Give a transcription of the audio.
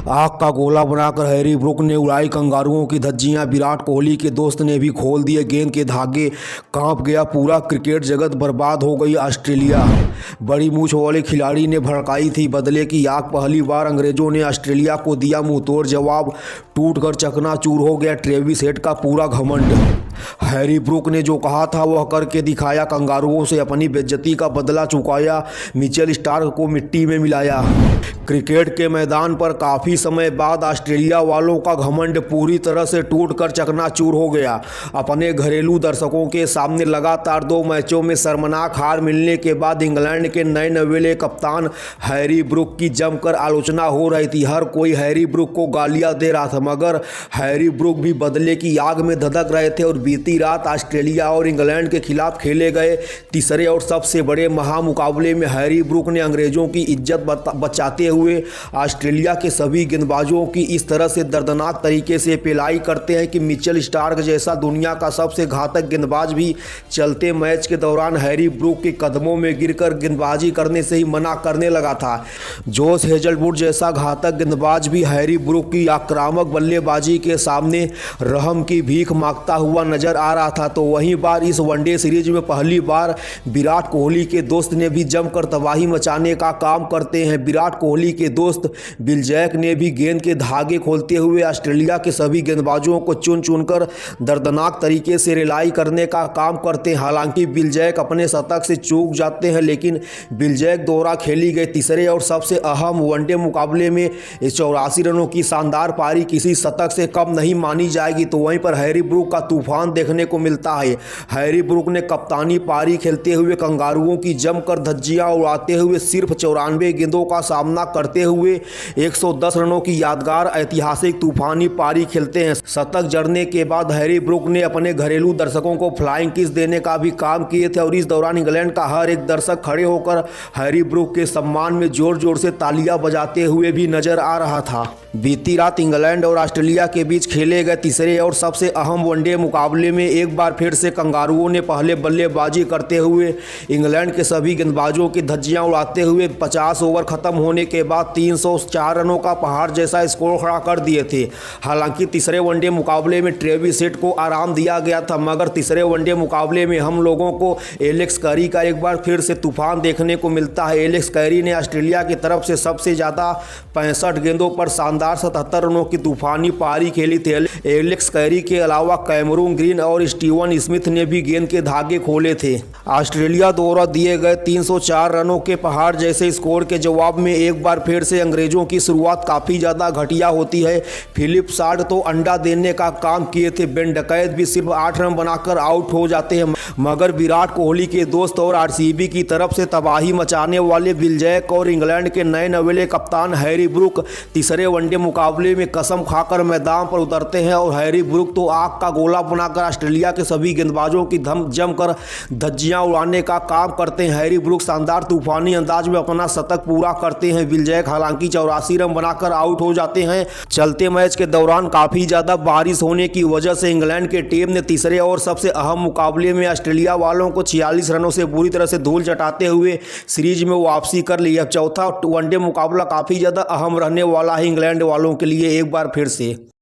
आग का गोला बनाकर हैरी ब्रूक ने उड़ाई कंगारुओं की धज्जियां। विराट कोहली के दोस्त ने भी खोल दिए गेंद के धागे। कांप गया पूरा क्रिकेट जगत, बर्बाद हो गई ऑस्ट्रेलिया। बड़ी मूंछ वाले खिलाड़ी ने भड़काई थी बदले की आग। पहली बार अंग्रेजों ने ऑस्ट्रेलिया को दिया मुंहतोड़ जवाब। टूटकर चकनाचूर हो गया ट्रेविस हेड का पूरा घमंड। हैरी ब्रूक ने जो कहा था वह करके दिखाया। कंगारुओं से अपनी बेइज्जती का बदला चुकाया। मिचेल स्टार्क को मिट्टी में मिलाया। क्रिकेट के मैदान पर काफ़ी समय बाद ऑस्ट्रेलिया वालों का घमंड पूरी तरह से टूटकर चकनाचूर हो गया। अपने घरेलू दर्शकों के सामने लगातार 2 मैचों में शर्मनाक हार मिलने के बाद इंग्लैंड के नए नवेले कप्तान हैरी ब्रूक की जमकर आलोचना हो रही थी। हर कोई हैरी ब्रूक को गालियां दे रहा था, मगर हैरी ब्रूक भी बदले की आग में धधक रहे थे। और बीती रात ऑस्ट्रेलिया और इंग्लैंड के खिलाफ खेले गए तीसरे और सबसे बड़े महामुकाबले में हैरी ब्रूक ने अंग्रेजों की इज्जत बचाते हुए ऑस्ट्रेलिया के सभी गेंदबाजों की इस तरह से दर्दनाक तरीके से पिलाई करते हैं कि मिचेल स्टार्क जैसा दुनिया का सबसे घातक गेंदबाज भी चलते मैच के दौरान हैरी ब्रूक के कदमों में गिरकर गेंदबाजी करने से ही मना करने लगा था। जोश हेजलवुड जैसा घातक गेंदबाज भी हैरी ब्रूक की आक्रामक बल्लेबाजी के सामने रहम की भीख मांगता हुआ नजर आ रहा था। तो वहीं बार इस वनडे सीरीज में पहली बार विराट कोहली के दोस्त ने भी जमकर तबाही मचाने का काम करते हैं। विराट कोहली के दोस्त बिल जैक ने भी गेंद के धागे खोलते हुए ऑस्ट्रेलिया के सभी गेंदबाजों को चुन चुनकर दर्दनाक तरीके से रिलाई करने का काम करते हैं। हालांकि बिल जैक अपने शतक से चूक जाते हैं, लेकिन बिल जैक द्वारा खेली गई तीसरे और सबसे अहम वनडे मुकाबले में 84 रनों की शानदार पारी किसी शतक से कम नहीं मानी जाएगी। तो वहीं पर हैरी ब्रूक का तूफान देखने को मिलता है। हैरी ब्रूक ने कप्तानी पारी खेलते हुए कंगारुओं की जमकर धज्जियां उड़ाते हुए सिर्फ 94 गेंदों का सामना करते हुए 110 रनों की यादगार ऐतिहासिक तूफानी पारी खेलते हैं। शतक जड़ने के बाद हैरी ब्रूक ने अपने घरेलू दर्शकों को फ्लाइंग किस देने का भी काम किए थे और इस दौरान इंग्लैंड का हर एक दर्शक खड़े होकर हैरी ब्रूक के सम्मान में जोर जोर से तालियां बजाते हुए भी नजर आ रहा था। बीती रात इंग्लैंड और ऑस्ट्रेलिया के बीच खेले गए तीसरे और सबसे अहम वनडे मुकाबले में एक बार फिर से कंगारुओं ने पहले बल्लेबाजी करते हुए इंग्लैंड के सभी गेंदबाजों की धज्जियां उड़ाते हुए 50 ओवर खत्म होने के बाद 304 रनों का पहाड़ जैसा स्कोर खड़ा कर दिए थे। हालांकि तीसरे वनडे मुकाबले में ट्रेविस हेड को आराम दिया गया था, मगर तीसरे वनडे मुकाबले में हम लोगों को एलेक्स कैरी का एक बार फिर से तूफान देखने को मिलता है। एलेक्स कैरी ने ऑस्ट्रेलिया की तरफ से सबसे ज़्यादा 65 गेंदों पर शानदार 77 रनों की तूफानी पारी खेली थी। एलेक्स कैरी के अलावा कैमरून ग्रीन और स्टीवन स्मिथ ने भी गेंद के धागे खोले थे। ऑस्ट्रेलिया द्वारा दिए गए 304 रनों के पहाड़ जैसे स्कोर के जवाब में एक बार फिर से अंग्रेजों की शुरुआत काफ़ी ज़्यादा घटिया होती है। फिलिप सार्ड तो अंडा देने का काम किए थे। बेन डकैत भी सिर्फ 8 रन बनाकर आउट हो जाते हैं, मगर विराट कोहली के दोस्त और आरसीबी की तरफ से तबाही मचाने वाले बिल जैक और इंग्लैंड के नए नवेले कप्तान हैरी ब्रूक तीसरे वनडे मुकाबले में कसम खाकर मैदान पर उतरते हैं और हैरी ब्रूक तो आग का गोला बनाकर ऑस्ट्रेलिया के सभी गेंदबाजों की जमकर धज्जियां उड़ाने का काम करते हैं। हैरी ब्रूक शानदार तूफानी अंदाज में अपना शतक पूरा करते हैं। बिल जैक हालांकि 84 रन बनाकर आउट हो जाते हैं। चलते मैच के दौरान काफ़ी ज़्यादा बारिश होने की वजह से इंग्लैंड के टीम ने तीसरे और सबसे अहम मुकाबले में ऑस्ट्रेलिया वालों को 46 रनों से बुरी तरह से धूल चटाते हुए सीरीज में वापसी कर ली। अब चौथा वनडे मुकाबला काफ़ी ज़्यादा अहम रहने वाला है इंग्लैंड वालों के लिए एक बार फिर से।